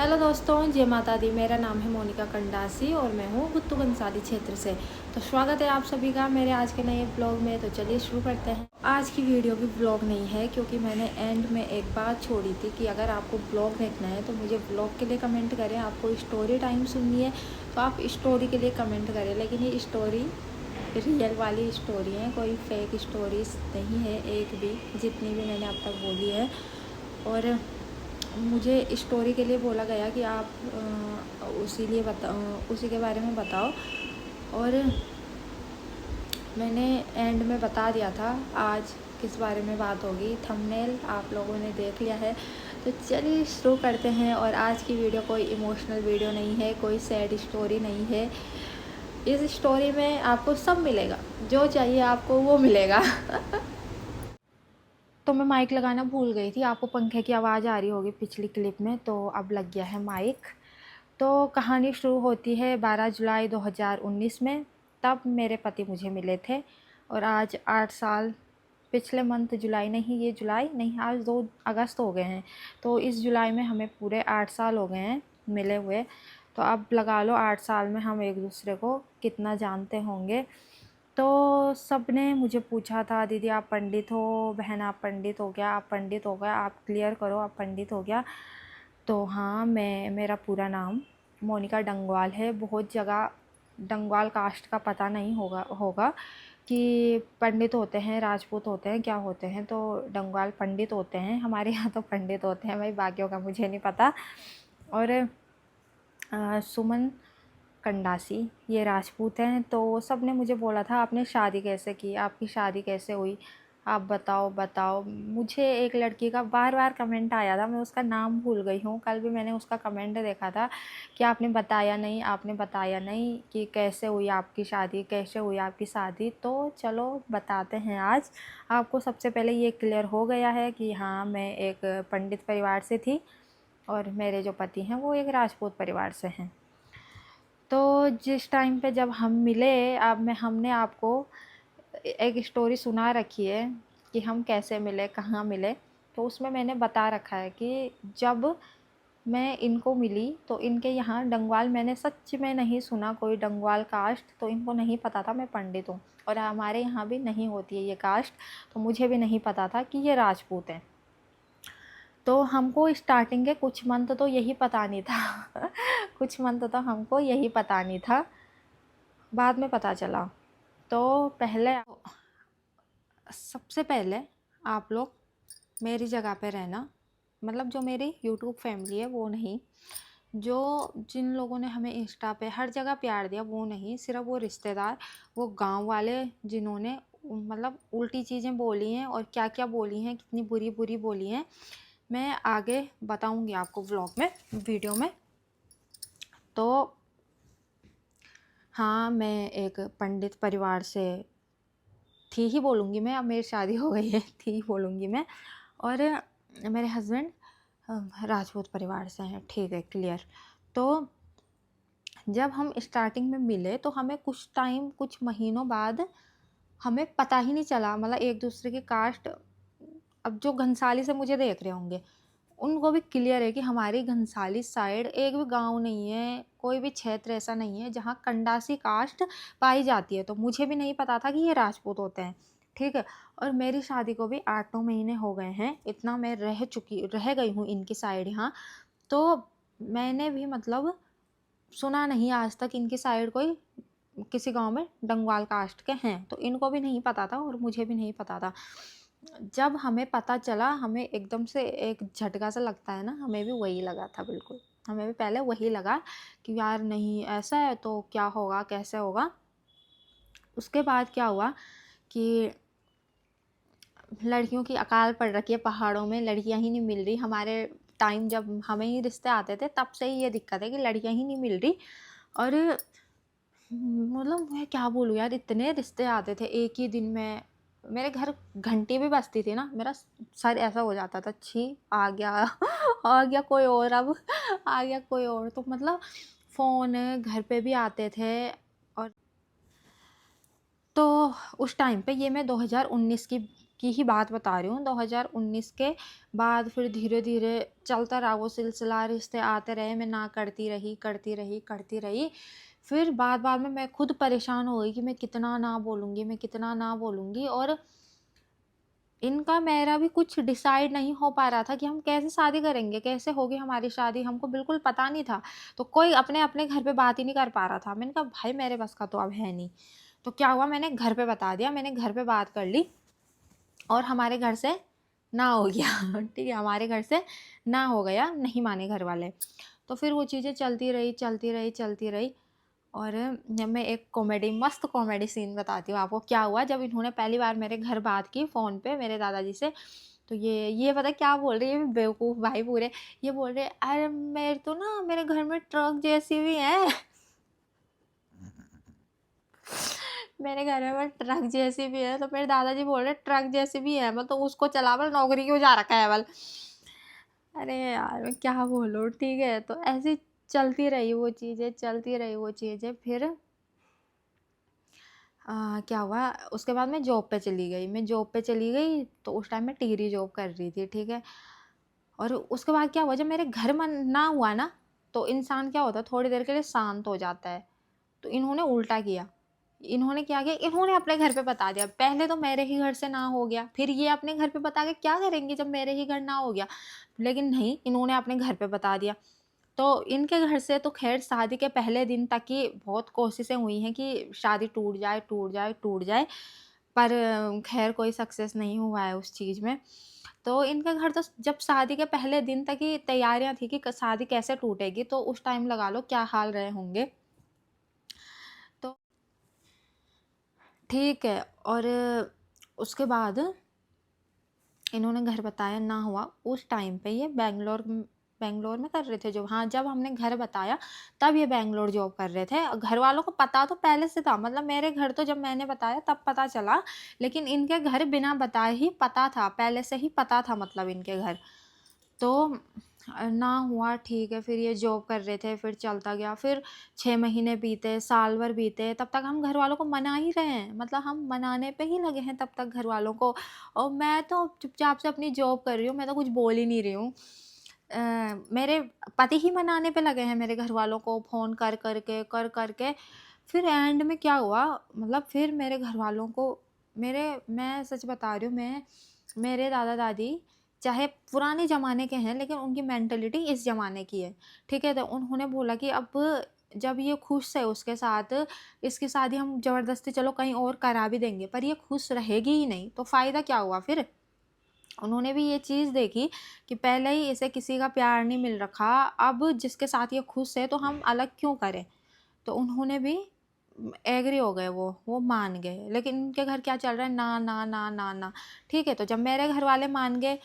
Hello दोस्तों, जय माता दी। मेरा नाम है मोनिका कंडासी और मैं हूँ गुत्तू कंसाली क्षेत्र से। तो स्वागत है आप सभी का मेरे आज के नए ब्लॉग में। तो चलिए शुरू करते हैं। आज की वीडियो भी ब्लॉग नहीं है, क्योंकि मैंने एंड में एक बात छोड़ी थी कि अगर आपको ब्लॉग देखना है तो मुझे ब्लॉग के लिए कमेंट करें। आपको स्टोरी टाइम सुननी है तो आप स्टोरी के लिए कमेंट करें, लेकिन ये स्टोरी रियल वाली स्टोरी है, कोई फेक स्टोरीज नहीं है एक भी, जितनी भी मैंने अब तक बोली है। और मुझे स्टोरी के लिए बोला गया कि आप उसी के बारे में बताओ, और मैंने एंड में बता दिया था आज किस बारे में बात होगी। थंबनेल आप लोगों ने देख लिया है, तो चलिए शुरू करते हैं। और आज की वीडियो कोई इमोशनल वीडियो नहीं है, कोई सैड स्टोरी नहीं है। इस स्टोरी में आपको सब मिलेगा, जो चाहिए आपको वो मिलेगा। तो मैं माइक लगाना भूल गई थी। आपको पंखे की आवाज़ आ रही होगी पिछली क्लिप में, तो अब लग गया है माइक। तो कहानी शुरू होती है 12 जुलाई 2019 में। तब मेरे पति मुझे मिले थे, और आज 8 साल, पिछले मंथ जुलाई नहीं, ये जुलाई नहीं, आज 2 अगस्त हो गए हैं। तो इस जुलाई में हमें पूरे 8 साल हो गए हैं मिले हुए। तो अब लगा लो 8 साल में हम एक दूसरे को कितना जानते होंगे। तो सब ने मुझे पूछा था, दीदी आप पंडित हो, बहन आप पंडित हो गया, आप पंडित हो गया, आप क्लियर करो आप पंडित हो गया। तो हाँ, मेरा पूरा नाम मोनिका डंगवाल है। बहुत जगह डंगवाल कास्ट का पता नहीं होगा कि पंडित होते हैं, राजपूत होते हैं, क्या होते हैं। तो डंगवाल पंडित होते हैं हमारे यहाँ, तो पंडित होते हैं भाई, बाकियों का मुझे नहीं पता। और सुमन कंडासी ये राजपूत हैं। तो सब ने मुझे बोला था आपने शादी कैसे की, आपकी शादी कैसे हुई, आप बताओ बताओ। मुझे एक लड़की का बार बार कमेंट आया था, मैं उसका नाम भूल गई हूँ। कल भी मैंने उसका कमेंट देखा था कि आपने बताया नहीं, आपने बताया नहीं कि कैसे हुई आपकी शादी, कैसे हुई आपकी शादी। तो चलो बताते हैं आज आपको। सबसे पहले ये क्लियर हो गया है कि हाँ, मैं एक पंडित परिवार से थी और मेरे जो पति हैं वो एक राजपूत परिवार से हैं। तो जिस टाइम पे जब हम मिले, अब हमने आपको एक स्टोरी सुना रखी है कि हम कैसे मिले, कहाँ मिले। तो उसमें मैंने बता रखा है कि जब मैं इनको मिली तो इनके यहाँ डंगवाल, मैंने सच में नहीं सुना कोई डंगवाल कास्ट, तो इनको नहीं पता था मैं पंडित हूँ। और हमारे यहाँ भी नहीं होती है ये कास्ट, तो मुझे भी नहीं पता था कि ये राजपूत हैं। तो हमको स्टार्टिंग के कुछ मंथ तो यही पता नहीं था। कुछ मंथ तो हमको यही पता नहीं था, बाद में पता चला। तो सबसे पहले आप लोग मेरी जगह पे रहना, मतलब जो मेरी यूट्यूब फैमिली है वो नहीं, जो जिन लोगों ने हमें इंस्टा पे हर जगह प्यार दिया वो नहीं, सिर्फ वो रिश्तेदार, वो गांव वाले जिन्होंने मतलब उल्टी चीज़ें बोली हैं और क्या क्या बोली हैं, कितनी बुरी बुरी बोली हैं, मैं आगे बताऊंगी आपको व्लॉग में, वीडियो में। तो हाँ, मैं एक पंडित परिवार से थी ही बोलूँगी मैं, अब मेरी शादी हो गई है, थी ही बोलूँगी मैं। और मेरे हस्बैंड राजपूत परिवार से हैं, ठीक है, क्लियर। तो जब हम स्टार्टिंग में मिले तो हमें कुछ टाइम, कुछ महीनों बाद हमें पता ही नहीं चला, मतलब एक दूसरे की कास्ट। अब जो घनसाली से मुझे देख रहे होंगे उनको भी क्लियर है कि हमारी घनसाली साइड एक भी गांव नहीं है, कोई भी क्षेत्र ऐसा नहीं है जहाँ कंडासी कास्ट पाई जाती है। तो मुझे भी नहीं पता था कि ये राजपूत होते हैं, ठीक है। और मेरी शादी को भी 8-9 महीने हो गए हैं, इतना मैं रह गई हूँ इनकी साइड यहाँ। तो मैंने भी मतलब सुना नहीं आज तक इनकी साइड कोई किसी गांव में डंगवाल कास्ट के हैं, तो इनको भी नहीं पता था और मुझे भी नहीं पता था। जब हमें पता चला, हमें एकदम से एक झटका सा लगता है ना, हमें भी वही लगा था बिल्कुल। हमें भी पहले वही लगा कि यार नहीं ऐसा है तो क्या होगा, कैसे होगा। उसके बाद क्या हुआ कि लड़कियों की अकाल पड़ रखी है पहाड़ों में, लड़कियां ही नहीं मिल रही। हमारे टाइम जब हमें ही रिश्ते आते थे तब से ही ये दिक्कत है कि लड़कियां ही नहीं मिल रही। और मतलब मैं क्या बोलूँ यार, इतने रिश्ते आते थे एक ही दिन में। मेरे घर घंटी भी बजती थी ना, मेरा सर ऐसा हो जाता था, छी आ गया। आ गया कोई और, अब आ गया कोई और। तो मतलब फ़ोन घर पे भी आते थे। और तो उस टाइम पे, ये मैं 2019 की की ही बात बता रही हूँ। 2019 के बाद फिर धीरे धीरे चलता रहा वो सिलसिला, रिश्ते आते रहे, मैं ना करती रही करती रही करती रही। फिर बाद में मैं खुद परेशान हो गई कि मैं कितना ना बोलूँगी, मैं कितना ना बोलूँगी। और इनका मेरा भी कुछ डिसाइड नहीं हो पा रहा था कि हम कैसे शादी करेंगे, कैसे होगी हमारी शादी, हमको बिल्कुल पता नहीं था। तो कोई अपने अपने घर पे बात ही नहीं कर पा रहा था। मैंने कहा भाई मेरे बस का तो अब है नहीं। तो क्या हुआ, मैंने घर पे बता दिया, मैंने घर पे बात कर ली और हमारे घर से ना हो गया। ठीक है, हमारे घर से ना हो गया, नहीं माने घर वाले। तो फिर वो चीज़ें चलती रही चलती रही चलती रही। और मैं एक मस्त कॉमेडी सीन बताती हूँ आपको। क्या हुआ, जब इन्होंने पहली बार मेरे घर बात की फ़ोन पे मेरे दादाजी से, तो ये पता क्या बोल रही है, बेवकूफ़ भाई पूरे। ये बोल रहे, अरे मेरे तो ना मेरे घर में ट्रक जैसी भी है। मेरे घर में ट्रक जैसी भी है। तो मेरे दादाजी बोल रहे ट्रक जैसी भी है, मैं तो उसको चला बल, नौकरी क्यों जा रखा है बल। अरे यार मैं क्या बोलूँ। ठीक है, तो ऐसी चलती रही वो चीज़ें, चलती रही वो चीज़ें। फिर क्या हुआ, उसके बाद मैं जॉब पे चली गई। तो उस टाइम मैं टिहरी जॉब कर रही थी। ठीक है, और उसके बाद क्या हुआ, जब मेरे घर मन ना हुआ ना, तो इंसान क्या होता है, थोड़ी देर के लिए शांत हो जाता है। तो इन्होंने उल्टा किया। इन्होंने क्या किया, इन्होंने अपने घर पे बता दिया। पहले तो मेरे ही घर से ना हो गया, फिर ये अपने घर पे बता के क्या करेंगी जब मेरे ही घर ना हो गया। लेकिन नहीं, इन्होंने अपने घर पे बता दिया। तो इनके घर से तो खैर शादी के पहले दिन तक ही बहुत कोशिशें हुई हैं कि शादी टूट जाए टूट जाए टूट जाए, पर खैर कोई सक्सेस नहीं हुआ है उस चीज़ में। तो इनके घर तो जब शादी के पहले दिन तक ही तैयारियां थी कि शादी कैसे टूटेगी, तो उस टाइम लगा लो क्या हाल रहे होंगे। तो ठीक है, और उसके बाद इन्होंने घर बताया, ना हुआ। उस टाइम पे ये बेंगलोर में कर रहे थे जॉब। हाँ, जब हमने घर बताया तब ये बेंगलोर जॉब कर रहे थे। घर वालों को पता तो पहले से था, मतलब मेरे घर तो जब मैंने बताया तब पता चला, लेकिन इनके घर बिना बताए ही पता था, पहले से ही पता था मतलब इनके घर। तो ना हुआ। ठीक है, फिर ये जॉब कर रहे थे, फिर चलता गया। फिर 6 महीने बीते, साल भर बीते, तब तक हम घर वालों को मना ही रहे हैं, मतलब हम मनाने पे ही लगे हैं तब तक घर वालों को। और मैं तो चुपचाप से अपनी जॉब कर रही हूँ, मैं तो कुछ बोल ही नहीं रही हूँ। मेरे पति ही मनाने पे लगे हैं मेरे घर वालों को, फ़ोन कर करके। फिर एंड में क्या हुआ, मतलब फिर मेरे घर वालों को, मैं सच बता रही हूँ, मेरे दादा दादी चाहे पुराने ज़माने के हैं, लेकिन उनकी मेंटलिटी इस ज़माने की है। ठीक है, तो उन्होंने बोला कि अब जब ये खुश है उसके साथ, इसकी शादी हम ज़बरदस्ती चलो कहीं और करा भी देंगे, पर ये खुश रहेगी ही नहीं, तो फ़ायदा क्या हुआ फिर। उन्होंने भी ये चीज़ देखी कि पहले ही इसे किसी का प्यार नहीं मिल रखा, अब जिसके साथ ये खुश है तो हम अलग क्यों करें। तो उन्होंने भी एग्री हो गए, वो मान गए। लेकिन इनके घर क्या चल रहा है, ना ना ना ना ना। ठीक है, तो जब मेरे घर वाले मान गए,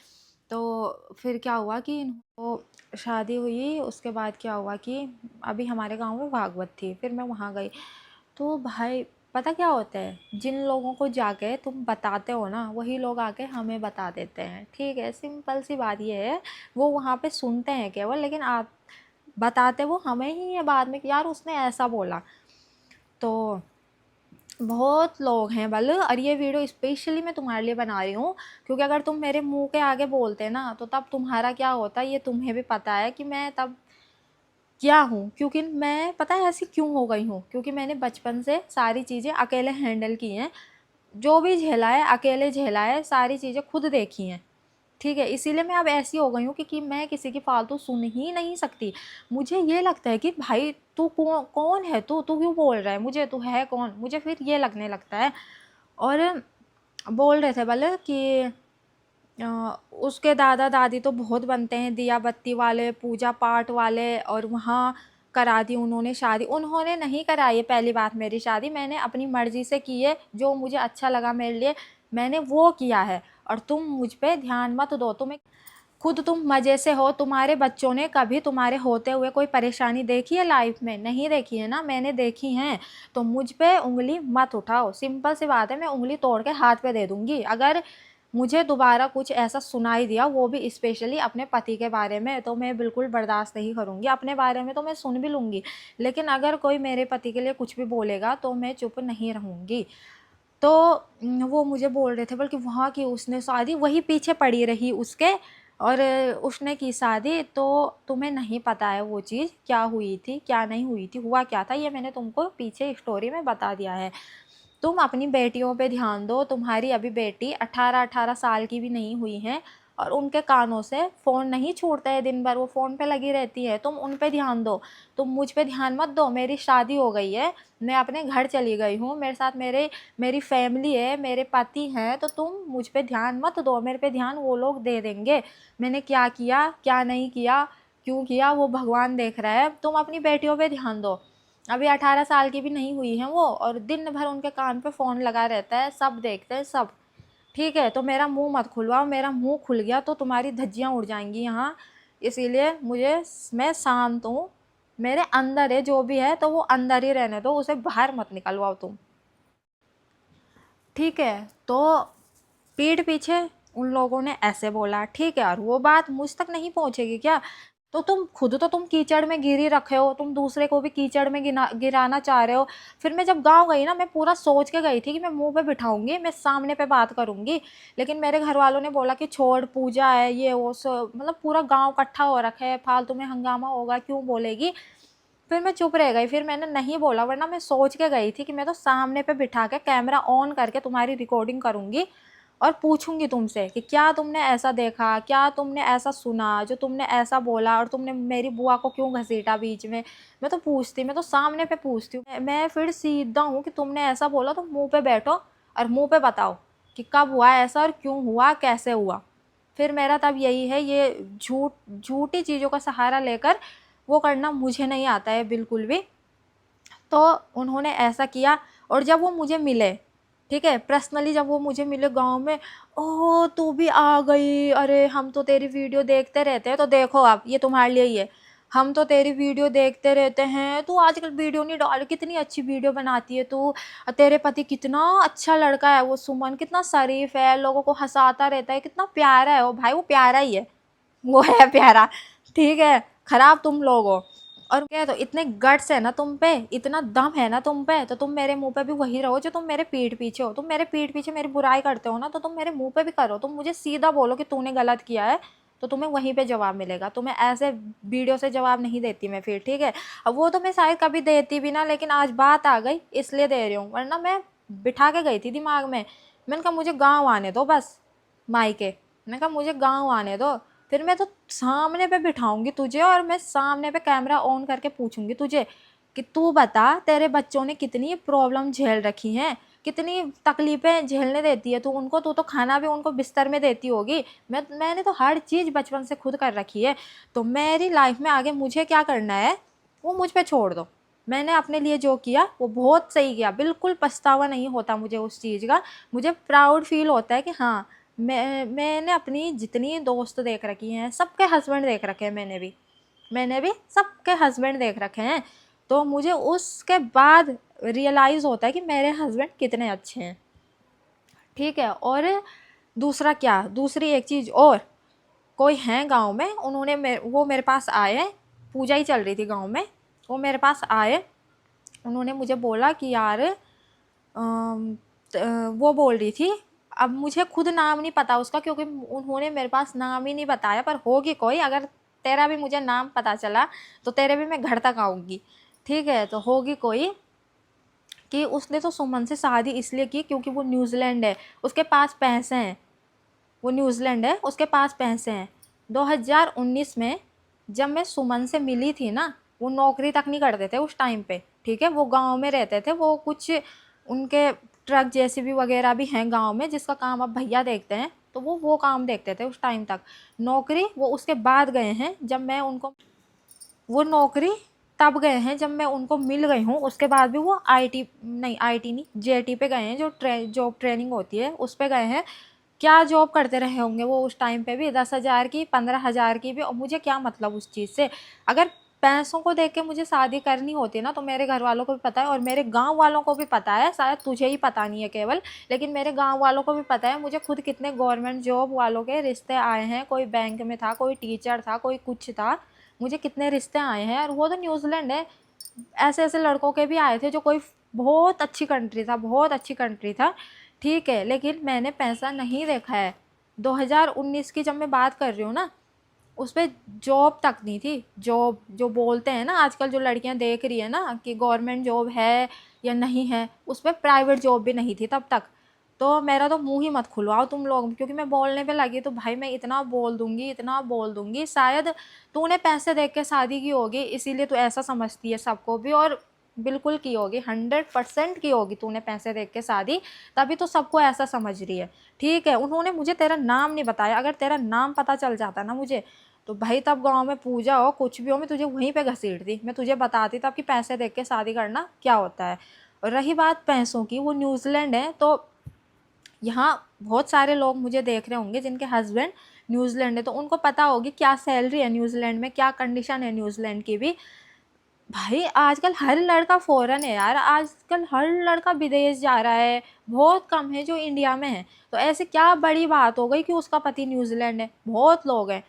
तो फिर क्या हुआ कि इनको शादी हुई। उसके बाद क्या हुआ कि अभी हमारे गांव में भागवत थी, फिर मैं वहाँ गई। तो भाई पता क्या होता है, जिन लोगों को जाके तुम बताते हो ना, वही लोग आके हमें बता देते हैं। ठीक है, सिंपल सी बात ये है। वो वहाँ पे सुनते हैं केवल, लेकिन आप बताते वो हमें ही है बाद में कि यार उसने ऐसा बोला। तो बहुत लोग हैं बल, और ये वीडियो स्पेशली मैं तुम्हारे लिए बना रही हूँ, क्योंकि अगर तुम मेरे मुंह के आगे बोलते ना, तो तब तुम्हारा क्या होता ये तुम्हें भी पता है कि मैं तब क्या हूँ। क्योंकि मैं पता है ऐसी क्यों हो गई हूँ, क्योंकि मैंने बचपन से सारी चीज़ें अकेले हैंडल की हैं, जो भी झेला है अकेले झेला है, सारी चीज़ें खुद देखी हैं। ठीक है, इसीलिए मैं अब ऐसी हो गई हूँ कि मैं किसी की फालतू सुन ही नहीं सकती। मुझे ये लगता है कि भाई तू कौन है, तू तू क्यों बोल रहा है मुझे, तू है कौन, मुझे फिर ये लगने लगता है। और बोल रहे थे बोले कि उसके दादा दादी तो बहुत बनते हैं दिया बत्ती वाले, पूजा पाठ वाले, और वहाँ करा दी उन्होंने शादी। उन्होंने नहीं कराई है, पहली बात मेरी शादी मैंने अपनी मर्ज़ी से की है, जो मुझे अच्छा लगा मेरे लिए मैंने वो किया है। और तुम मुझ पे ध्यान मत दो, तुम्हें खुद तुम मज़े से हो। तुम्हारे बच्चों ने कभी तुम्हारे होते हुए कोई परेशानी देखी है लाइफ में? नहीं देखी है ना, मैंने देखी हैं। तो मुझ पे उंगली मत उठाओ, सिंपल सी बात है। मैं उंगली तोड़ के हाथ पे दे दूंगी अगर मुझे दोबारा कुछ ऐसा सुनाई दिया, वो भी स्पेशली अपने पति के बारे में, तो मैं बिल्कुल बर्दाश्त नहीं करूँगी। अपने बारे में तो मैं सुन भी लूँगी, लेकिन अगर कोई मेरे पति के लिए कुछ भी बोलेगा तो मैं चुप नहीं रहूँगी। तो वो मुझे बोल रहे थे बल्कि वहाँ की उसने शादी वही पीछे पड़ी रही उसके, और उसने की शादी। तो तुम्हें नहीं पता है वो चीज़ क्या हुई थी क्या नहीं हुई थी, हुआ क्या था, ये मैंने तुमको पीछे स्टोरी में बता दिया है। तुम अपनी बेटियों पे ध्यान दो। तुम्हारी अभी बेटी 18-18 साल की भी नहीं हुई है और उनके कानों से फ़ोन नहीं छूटता है, दिन भर वो फ़ोन पे लगी रहती है। तुम उन पे ध्यान दो, तुम मुझ पे ध्यान मत दो। मेरी शादी हो गई है, मैं अपने घर चली गई हूँ, मेरे साथ मेरी फैमिली है, मेरे पति हैं, तो तुम मुझ पे ध्यान मत दो। मेरे पे ध्यान वो लोग दे देंगे। मैंने क्या किया क्या नहीं किया क्यों किया वो भगवान देख रहा है। तुम अपनी बेटियों पे ध्यान दो। अभी 18 साल की भी नहीं हुई हैं वो, और दिन भर उनके कान पे फ़ोन लगा रहता है, सब देखते हैं सब। ठीक है, तो मेरा मुंह मत खुलवाओ। मेरा मुंह खुल गया तो तुम्हारी धज्जियाँ उड़ जाएंगी यहाँ। इसीलिए मैं शांत हूँ, मेरे अंदर है जो भी है तो वो अंदर ही रहने दो, उसे बाहर मत निकलवाओ तुम। ठीक है, तो पीठ पीछे उन लोगों ने ऐसे बोला, ठीक है, और वो बात मुझ तक नहीं पहुंचेगी क्या? तो तुम कीचड़ में गिरी रखे हो, तुम दूसरे को भी कीचड़ में गिराना चाह रहे हो। फिर मैं जब गांव गई ना, मैं पूरा सोच के गई थी कि मैं मुंह पे बिठाऊंगी, मैं सामने पे बात करूंगी, लेकिन मेरे घर वालों ने बोला कि छोड़, पूजा है ये वो मतलब पूरा गांव इकट्ठा हो रखा है, फालतू में हंगामा होगा, क्यों बोलेगी। फिर मैं चुप रह गई, फिर मैंने नहीं बोला, वरना मैं सोच के गई थी कि मैं तो सामने पे बिठा के कैमरा ऑन करके तुम्हारी रिकॉर्डिंग करूंगी और पूछूंगी तुमसे कि क्या तुमने ऐसा देखा, क्या तुमने ऐसा सुना, जो तुमने ऐसा बोला, और तुमने मेरी बुआ को क्यों घसीटा बीच में। मैं तो पूछती, मैं तो सामने पे पूछती हूँ। मैं फिर सीधा हूँ कि तुमने ऐसा बोला तो मुंह पे बैठो और मुंह पे बताओ कि कब हुआ ऐसा और क्यों हुआ, कैसे हुआ। फिर मेरा तब यही है, ये झूठी चीज़ों का सहारा लेकर वो करना मुझे नहीं आता है बिल्कुल भी। तो उन्होंने ऐसा किया, और जब वो मुझे मिले, ठीक है, पर्सनली जब वो मुझे मिले गांव में, ओह तू भी आ गई, अरे हम तो तेरी वीडियो देखते रहते हैं, तो देखो आप ये तुम्हारे लिए ही है, हम तो तेरी वीडियो देखते रहते हैं, तू आजकल वीडियो नहीं डाल, कितनी अच्छी वीडियो बनाती है तू, तेरे पति कितना अच्छा लड़का है, वो सुमन कितना शरीफ है, लोगों को हंसाता रहता है, कितना प्यारा है वो। भाई वो प्यारा ही है, वो है प्यारा, ठीक है, खराब तुम लोग हो। और क्या, तो इतने गट्स है ना तुम पे, इतना दम है ना तुम पे, तो तुम मेरे मुंह पे भी वही रहो जो तुम मेरे पीठ पीछे हो। तुम मेरे पीठ पीछे मेरी बुराई करते हो ना, तो तुम मेरे मुंह पे भी करो। तुम मुझे सीधा बोलो कि तूने गलत किया है, तो तुम्हें वहीं पे जवाब मिलेगा। तुम्हें ऐसे वीडियो से जवाब नहीं देती मैं फिर, ठीक है। अब वो तो मैं शायद कभी देती भी ना, लेकिन आज बात आ गई इसलिए दे रही हूँ, वरना मैं बिठा के गई थी दिमाग में। मैंने कहा मुझे गाँव आने दो बस, मायके, मैंने कहा मुझे गाँव आने दो, फिर मैं तो सामने पे बिठाऊंगी तुझे, और मैं सामने पे कैमरा ऑन करके पूछूंगी तुझे कि तू बता, तेरे बच्चों ने कितनी प्रॉब्लम झेल रखी हैं, कितनी तकलीफ़ें झेलने देती है तू उनको, तू तो खाना भी उनको बिस्तर में देती होगी। मैंने तो हर चीज़ बचपन से खुद कर रखी है। तो मेरी लाइफ में आगे मुझे क्या करना है वो मुझ पे छोड़ दो। मैंने अपने लिए जो किया वो बहुत सही किया, बिल्कुल पछतावा नहीं होता मुझे उस चीज़ का। मुझे प्राउड फील होता है कि हाँ, मैंने अपनी जितनी दोस्त देख रखी हैं, सबके हस्बैंड देख रखे हैं, मैंने भी सबके हस्बैंड देख रखे हैं। तो मुझे उसके बाद रियलाइज़ होता है कि मेरे हस्बैंड कितने अच्छे हैं, ठीक है। और दूसरा क्या, दूसरी एक चीज़ और, कोई हैं गांव में, वो मेरे पास आए, पूजा ही चल रही थी गांव में, वो मेरे पास आए, उन्होंने मुझे बोला कि यार वो बोल रही थी, अब मुझे खुद नाम नहीं पता उसका, क्योंकि उन्होंने मेरे पास नाम ही नहीं बताया, पर होगी कोई, अगर तेरा भी मुझे नाम पता चला तो तेरे भी मैं घर तक आऊँगी, ठीक है। तो होगी कोई कि उसने तो सुमन से शादी इसलिए की क्योंकि वो न्यूजीलैंड है, उसके पास पैसे हैं, वो न्यूजीलैंड है, उसके पास पैसे हैं। 2019 में जब मैं सुमन से मिली थी ना, वो नौकरी तक नहीं करते थे उस टाइम पे, ठीक है, वो गांव में रहते थे। वो कुछ उनके ट्रक जेसीबी वगैरह भी हैं गांव में, जिसका काम अब भैया देखते हैं, तो वो काम देखते थे उस टाइम तक। नौकरी वो उसके बाद गए हैं, जब मैं उनको, वो नौकरी तब गए हैं जब मैं उनको मिल गई हूँ, उसके बाद भी वो आईटी नहीं, जेटी पे गए हैं, जो जॉब ट्रेनिंग होती है उस पे गए हैं। क्या जॉब करते रहे होंगे वो उस टाइम पे भी, 10,000 की, 15,000 की भी, और मुझे क्या मतलब उस चीज़ से। अगर पैसों को देख के मुझे शादी करनी होती ना, तो मेरे घर वालों को भी पता है और मेरे गांव वालों को भी पता है, शायद तुझे ही पता नहीं है केवल, लेकिन मेरे गांव वालों को भी पता है मुझे खुद कितने गवर्नमेंट जॉब वालों के रिश्ते आए हैं। कोई बैंक में था, कोई टीचर था, कोई कुछ था, मुझे कितने रिश्ते आए हैं, और वो तो न्यूजीलैंड है। ऐसे ऐसे लड़कों के भी आए थे जो कोई बहुत अच्छी कंट्री था, बहुत अच्छी कंट्री था, ठीक है, लेकिन मैंने पैसा नहीं देखा है। 2019 की जब मैं बात कर रही हूँ ना, उस पर जॉब तक नहीं थी। जॉब जो बोलते हैं ना आजकल, जो लड़कियां देख रही है ना कि गवर्नमेंट जॉब है या नहीं है, उस पर प्राइवेट जॉब भी नहीं थी तब तक। तो मेरा तो मुंह ही मत खुलवाओ तुम लोग, क्योंकि मैं बोलने पे लगी तो भाई मैं इतना बोल दूंगी, इतना बोल दूंगी। शायद तूने पैसे देख के शादी की होगी, इसीलिए तू ऐसा समझती है सबको भी, और बिल्कुल की होगी, 100% की होगी तूने पैसे देख के शादी, तभी तो सबको ऐसा समझ रही है। ठीक है, उन्होंने मुझे तेरा नाम नहीं बताया, अगर तेरा नाम पता चल जाता ना मुझे, तो भाई तब गांव में पूजा हो कुछ भी हो, मैं तुझे वहीं पे घसीटती, मैं तुझे बताती तब कि पैसे देख के शादी करना क्या होता है। और रही बात पैसों की, वो न्यूजीलैंड है, तो यहाँ बहुत सारे लोग मुझे देख रहे होंगे जिनके हस्बैंड न्यूजीलैंड है, तो उनको पता होगी क्या सैलरी है न्यूजीलैंड में, क्या कंडीशन है न्यूजीलैंड की भी। भाई आजकल हर लड़का फॉरेन है यार, आजकल हर लड़का विदेश जा रहा है, बहुत कम है जो इंडिया में है। तो ऐसे क्या बड़ी बात हो गई कि उसका पति न्यूजीलैंड है? बहुत लोग हैं,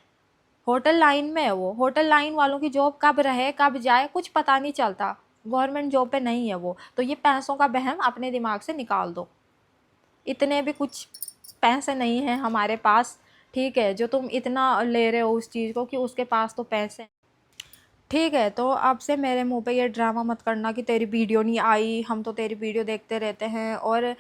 होटल लाइन में है वो, होटल लाइन वालों की जॉब कब रहे कब जाए कुछ पता नहीं चलता, गवर्नमेंट जॉब पे नहीं है वो। तो ये पैसों का वहम अपने दिमाग से निकाल दो, इतने भी कुछ पैसे नहीं हैं हमारे पास, ठीक है, जो तुम इतना ले रहे हो उस चीज़ को कि उसके पास तो पैसे हैं। ठीक है, तो अब से मेरे मुंह पे ये ड्रामा मत करना कि तेरी वीडियो नहीं आई, हम तो तेरी वीडियो देखते रहते हैं और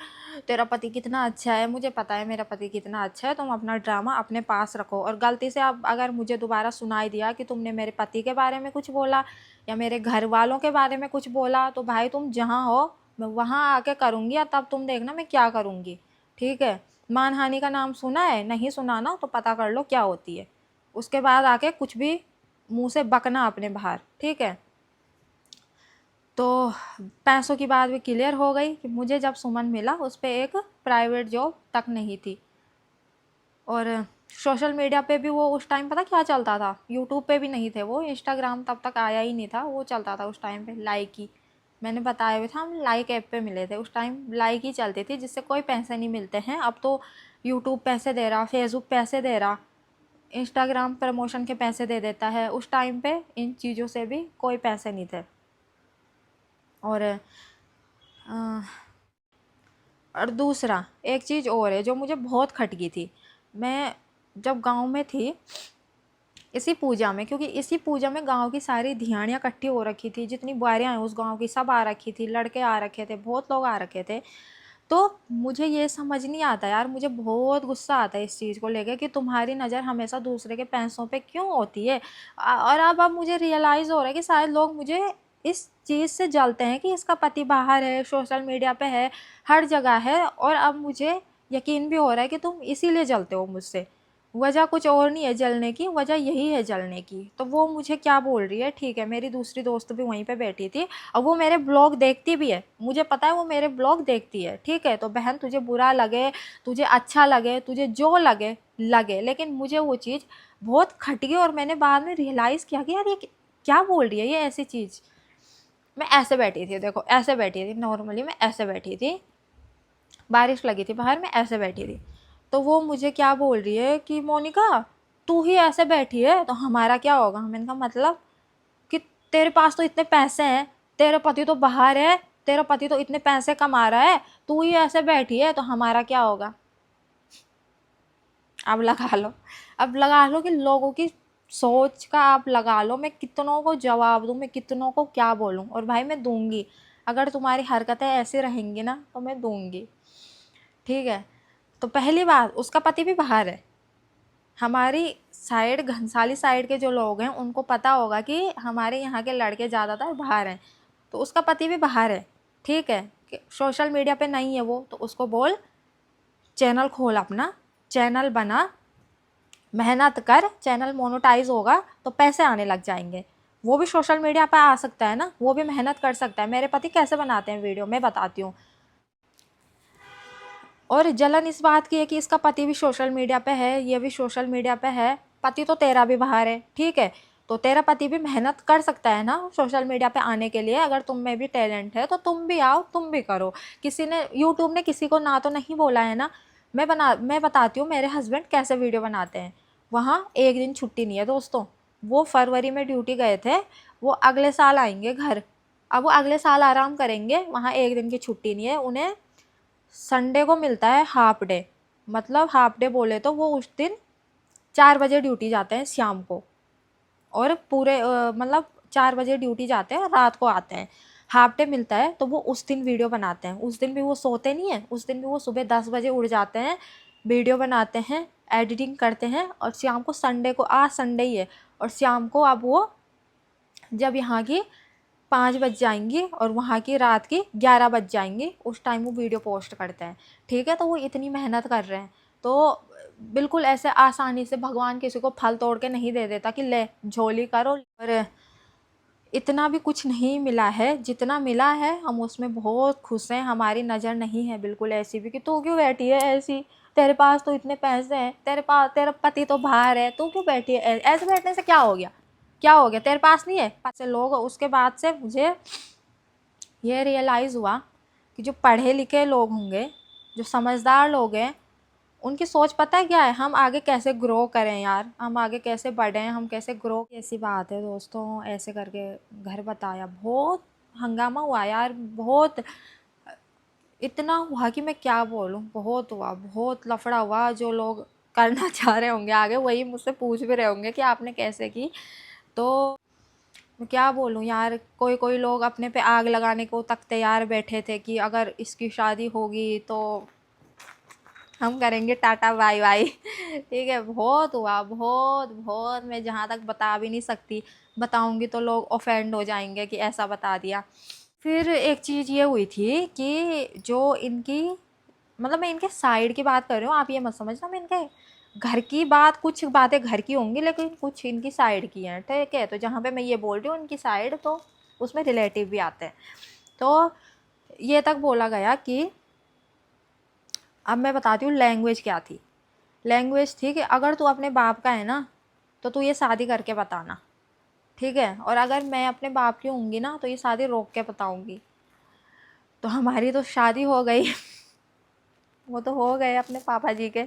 तेरा पति कितना अच्छा है। मुझे पता है मेरा पति कितना अच्छा है, तुम अपना ड्रामा अपने पास रखो। और गलती से अब अगर मुझे दोबारा सुनाई दिया कि तुमने मेरे पति के बारे में कुछ बोला या मेरे घर वालों के बारे में कुछ बोला, तो भाई तुम जहाँ हो मैं वहाँ आके करूँगी, या तब तुम देखना मैं क्या करूँगी। ठीक है, मानहानि का नाम सुना है? नहीं सुना ना, तो पता कर लो क्या होती है, उसके बाद आके कुछ भी मुंह से बकना अपने बाहर, ठीक है। तो पैसों की बात भी क्लियर हो गई कि मुझे जब सुमन मिला उस पर एक प्राइवेट जॉब तक नहीं थी। और सोशल मीडिया पे भी वो उस टाइम पता क्या चलता था, यूट्यूब पे भी नहीं थे वो, इंस्टाग्राम तब तक आया ही नहीं था, वो चलता था उस टाइम पे लाइक ही। मैंने बताया हुआ था, हम लाइक ऐप पे मिले थे उस टाइम, लाइक ही चलती थी जिससे कोई पैसे नहीं मिलते हैं। अब तो यूट्यूब पैसे दे रहा, फेसबुक पैसे दे रहा, इंस्टाग्राम प्रमोशन के पैसे दे देता है। उस टाइम पे इन चीज़ों से भी कोई पैसे नहीं थे। और और दूसरा एक चीज़ और है जो मुझे बहुत खटकी थी। मैं जब गांव में थी इसी पूजा में, क्योंकि इसी पूजा में गांव की सारी धियानियाँ इकट्ठी हो रखी थी, जितनी बुआरियाँ हैं उस गांव की सब आ रखी थी, लड़के आ रखे थे, बहुत लोग आ रखे थे। तो मुझे ये समझ नहीं आता यार, मुझे बहुत गुस्सा आता है इस चीज़ को लेकर कि तुम्हारी नज़र हमेशा दूसरे के पैसों पे क्यों होती है। और अब मुझे रियलाइज़ हो रहा है कि शायद लोग मुझे इस चीज़ से जलते हैं कि इसका पति बाहर है, सोशल मीडिया पे है, हर जगह है, और अब मुझे यकीन भी हो रहा है कि तुम इसीलिए जलते हो मुझसे। वजह कुछ और नहीं है जलने की, वजह यही है जलने की। तो वो मुझे क्या बोल रही है, ठीक है, मेरी दूसरी दोस्त भी वहीं पे बैठी थी और वो मेरे ब्लॉग देखती भी है, मुझे पता है वो मेरे ब्लॉग देखती है, ठीक है। तो बहन तुझे बुरा लगे, तुझे अच्छा लगे, तुझे जो लगे लगे, लेकिन मुझे वो चीज़ बहुत खटकी और मैंने बाद में रियलाइज़ किया कि यार ये क्या बोल रही है ये ऐसी चीज़। मैं ऐसे बैठी थी, देखो ऐसे बैठी थी, नॉर्मली मैं ऐसे बैठी थी, बारिश लगी थी बाहर, मैं ऐसे बैठी थी। तो वो मुझे क्या बोल रही है कि मोनिका तू ही ऐसे बैठी है तो हमारा क्या होगा। मैंने कहा मतलब कि तेरे पास तो इतने पैसे हैं, तेरा पति तो बाहर है, तेरा पति तो इतने पैसे कमा रहा है, तू ही ऐसे बैठी है तो हमारा क्या होगा। अब लगा लो, अब लगा लो कि लोगों की सोच का आप लगा लो, मैं कितनों को जवाब दूँ, मैं कितनों को क्या बोलूँ। और भाई मैं दूंगी, अगर तुम्हारी हरकतें ऐसी रहेंगी ना तो मैं दूंगी, ठीक है। तो पहली बात उसका पति भी बाहर है, हमारी साइड घनसाली साइड के जो लोग हैं उनको पता होगा कि हमारे यहाँ के लड़के ज़्यादातर बाहर हैं, तो उसका पति भी बाहर है, ठीक है। कि सोशल मीडिया पे नहीं है वो, तो उसको बोल चैनल खोल अपना, चैनल बना, मेहनत कर, चैनल मोनेटाइज होगा तो पैसे आने लग जाएंगे। वो भी सोशल मीडिया पे आ सकता है ना, वो भी मेहनत कर सकता है। मेरे पति कैसे बनाते हैं वीडियो मैं बताती हूँ। और जलन इस बात की है कि इसका पति भी सोशल मीडिया पे है, ये भी सोशल मीडिया पे है, पति तो तेरा भी बाहर है, ठीक है। तो तेरा पति भी मेहनत कर सकता है ना सोशल मीडिया पे आने के लिए, अगर तुम में भी टैलेंट है तो तुम भी आओ, तुम भी करो। किसी ने यूट्यूब ने किसी को ना तो नहीं बोला है ना। मैं बताती हूँ मेरे हस्बैंड कैसे वीडियो बनाते हैं। वहाँ एक दिन छुट्टी नहीं है दोस्तों, वो फरवरी में ड्यूटी गए थे, वो अगले साल आएंगे घर, अब वो अगले साल आराम करेंगे, वहाँ एक दिन की छुट्टी नहीं है उन्हें, संडे को मिलता है हाफ डे। मतलब हाफ डे बोले तो वो उस दिन 4 बजे ड्यूटी जाते हैं शाम को, और पूरे मतलब 4 बजे ड्यूटी जाते हैं, रात को आते हैं। हाफ डे मिलता है तो वो उस दिन वीडियो बनाते हैं। उस दिन भी वो सोते नहीं हैं, उस दिन भी वो सुबह 10 बजे उठ जाते हैं, वीडियो बनाते हैं, एडिटिंग करते हैं, और शाम को संडे को, आज संडे ही है, और शाम को अब वो जब यहाँ की 5 बज जाएंगी और वहाँ की रात की 11 बज जाएंगी, उस टाइम वो वीडियो पोस्ट करते हैं। ठीक है, तो वो इतनी मेहनत कर रहे हैं, तो बिल्कुल ऐसे आसानी से भगवान किसी को फल तोड़ के नहीं दे देता कि ले झोली करो। और इतना भी कुछ नहीं मिला है, जितना मिला है हम उसमें बहुत खुश हैं। हमारी नज़र नहीं है बिल्कुल ऐसी भी कि तू क्यों बैठी है ऐसी, तेरे पास तो इतने पैसे हैं, तेरे पास, तेरा पति तो बाहर है, तू क्यों बैठी है ऐसे? बैठने से क्या हो गया, क्या हो गया, तेरे पास नहीं है पैसे? लोग, उसके बाद से मुझे ये रियलाइज़ हुआ कि जो पढ़े लिखे लोग होंगे, जो समझदार लोग हैं, उनकी सोच पता है क्या है, हम आगे कैसे ग्रो करें यार, हम आगे कैसे बढ़ें, हम कैसे ग्रो। ऐसी बात है दोस्तों, ऐसे करके घर बताया, बहुत हंगामा हुआ यार, बहुत इतना हुआ कि मैं क्या बोलूँ, बहुत हुआ, बहुत लफड़ा हुआ। जो लोग करना चाह रहे होंगे आगे, वही मुझसे पूछ भी रहे होंगे कि आपने कैसे की। तो मैं क्या बोलूँ यार, कोई कोई लोग अपने पे आग लगाने को तक तैयार बैठे थे कि अगर इसकी शादी होगी तो हम करेंगे टाटा बाय बाय। ठीक है, बहुत हुआ, बहुत बहुत, मैं जहाँ तक बता भी नहीं सकती, बताऊँगी तो लोग ऑफेंड हो जाएंगे कि ऐसा बता दिया। फिर एक चीज़ ये हुई थी कि जो इनकी, मतलब मैं इनके साइड की बात कर रही हूँ, आप ये मत समझना मैं इनके घर की बात, कुछ बातें घर की होंगी लेकिन कुछ इनकी साइड की हैं। ठीक है, तो जहाँ पे मैं ये बोल रही हूँ इनकी साइड, तो उसमें रिलेटिव भी आते हैं। तो ये तक बोला गया कि, अब मैं बताती हूँ लैंग्वेज क्या थी। लैंग्वेज थी कि अगर तू अपने बाप का है ना, तो तू ये शादी करके बताना। ठीक है, और अगर मैं अपने बाप की होंगी ना, तो ये शादी रोक के बताऊँगी। तो हमारी तो शादी हो गई। वो तो हो गए अपने पापा जी के।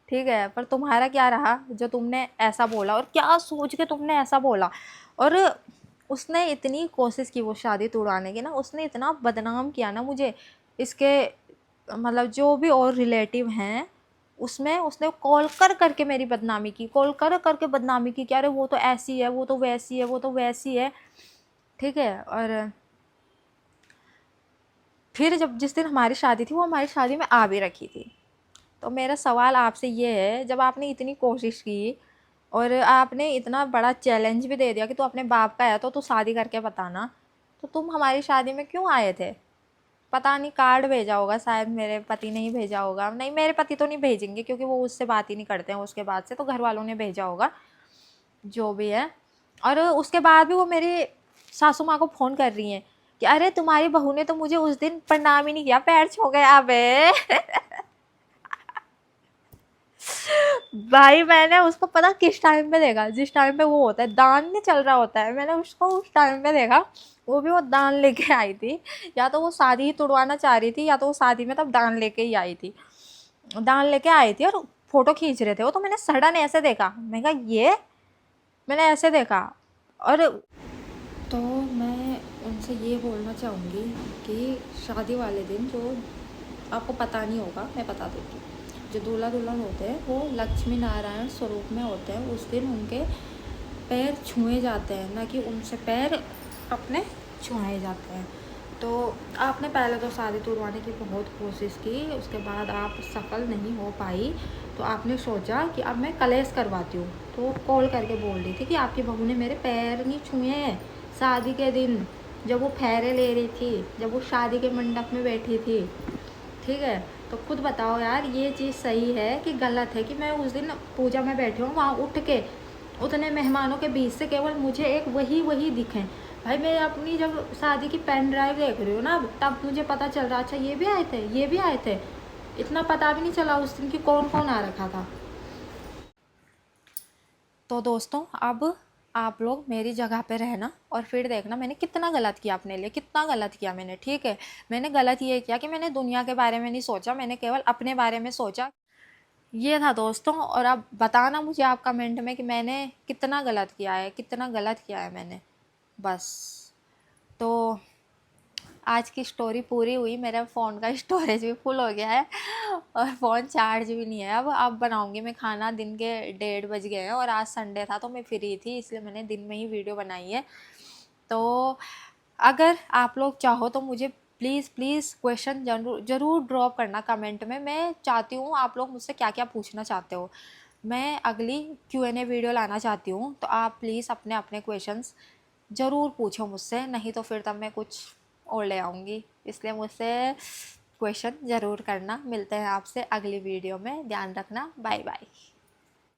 ठीक है, पर तुम्हारा क्या रहा जो तुमने ऐसा बोला, और क्या सोच के तुमने ऐसा बोला। और उसने इतनी कोशिश की वो शादी तोड़वाने की ना, उसने इतना बदनाम किया ना मुझे, इसके मतलब जो भी और रिलेटिव हैं उसमें, उसने कॉल कर करके मेरी बदनामी की, कॉल कर करके बदनामी की कि अरे वो तो ऐसी है, वो तो वैसी है, वो तो वैसी है। ठीक है, और फिर जब जिस दिन हमारी शादी थी, वो हमारी शादी में आ भी रखी थी। तो मेरा सवाल आपसे ये है, जब आपने इतनी कोशिश की और आपने इतना बड़ा चैलेंज भी दे दिया कि तू अपने बाप का है तो तू शादी करके बताना, तो तुम हमारी शादी में क्यों आए थे? पता नहीं कार्ड भेजा होगा शायद, मेरे पति ने ही भेजा होगा। नहीं, मेरे पति तो नहीं भेजेंगे क्योंकि वो उससे बात ही नहीं करते हैं उसके बाद से, तो घर वालों ने भेजा होगा जो भी है। और उसके बाद भी वो मेरी सासू माँ को फ़ोन कर रही हैं कि अरे तुम्हारी बहू ने तो मुझे उस दिन प्रणाम ही नहीं किया, पैर छू गए। अबे भाई, मैंने उसको पता किस टाइम पे देखा, जिस टाइम पे वो होता है दान नहीं चल रहा होता है, मैंने उसको उस टाइम पे देखा। वो भी वो दान लेके आई थी, या तो वो शादी ही तुड़वाना चाह रही थी, या तो वो शादी में तब दान लेके ही आई थी, दान लेके आई थी, और फोटो खींच रहे थे वो। तो मैंने सडन ऐसे देखा, मैं कहा ये, मैंने ऐसे देखा। और तो मैं उनसे ये बोलना चाहूँगी कि शादी वाले दिन, जो आपको पता नहीं होगा, मैं बता देती हूँ, जो दूल्हा दुल्हन होते हैं वो लक्ष्मी नारायण स्वरूप में होते हैं। उस दिन उनके पैर छुए जाते हैं, ना कि उनसे पैर अपने छुआए जाते हैं। तो आपने पहले तो शादी तुड़वाने की बहुत कोशिश की, उसके बाद आप सफल नहीं हो पाई, तो आपने सोचा कि अब मैं कलेश करवाती हूँ। तो वो कॉल करके बोल रही थी कि आपकी बहू ने मेरे पैर नहीं छुए हैं शादी के दिन, जब वो फेरे ले रही थी, जब वो शादी के मंडप में बैठी थी। ठीक है, तो खुद बताओ यार, ये चीज़ सही है कि गलत है कि मैं उस दिन पूजा में बैठी हूँ, वहाँ उठ के उतने मेहमानों के बीच से केवल मुझे एक वही दिखें। भाई, मैं अपनी जब शादी की पेन ड्राइव देख रही हूँ ना, तब मुझे पता चल रहा, अच्छा ये भी आए थे, ये भी आए थे। इतना पता भी नहीं चला उस दिन कि कौन कौन आ रखा था। तो दोस्तों, अब आप लोग मेरी जगह पे रहना और फिर देखना मैंने कितना गलत किया अपने लिए, कितना गलत किया मैंने। ठीक है, मैंने गलत ये किया कि मैंने दुनिया के बारे में नहीं सोचा, मैंने केवल अपने बारे में सोचा। ये था दोस्तों, और अब बताना मुझे आप कमेंट में कि मैंने कितना गलत किया है, कितना गलत किया है मैंने। बस। तो आज की स्टोरी पूरी हुई, मेरे फ़ोन का स्टोरेज भी फुल हो गया है और फ़ोन चार्ज भी नहीं है। अब बनाऊंगी मैं खाना, दिन के 1:30 बज गए हैं और आज संडे था तो मैं फ्री थी, इसलिए मैंने दिन में ही वीडियो बनाई है। तो अगर आप लोग चाहो तो मुझे प्लीज़ प्लीज़ क्वेश्चन ज़रूर ड्रॉप करना कमेंट में। मैं चाहती हूँ आप लोग मुझसे क्या क्या पूछना चाहते हो, मैं अगली Q&A वीडियो लाना चाहती हूँ, तो आप प्लीज़ अपने अपने क्वेश्चंस ज़रूर पूछो मुझसे, नहीं तो फिर तब मैं कुछ और ले आऊँगी। इसलिए मुझसे क्वेश्चन ज़रूर करना। मिलते हैं आपसे अगली वीडियो में, ध्यान रखना, बाय बाय।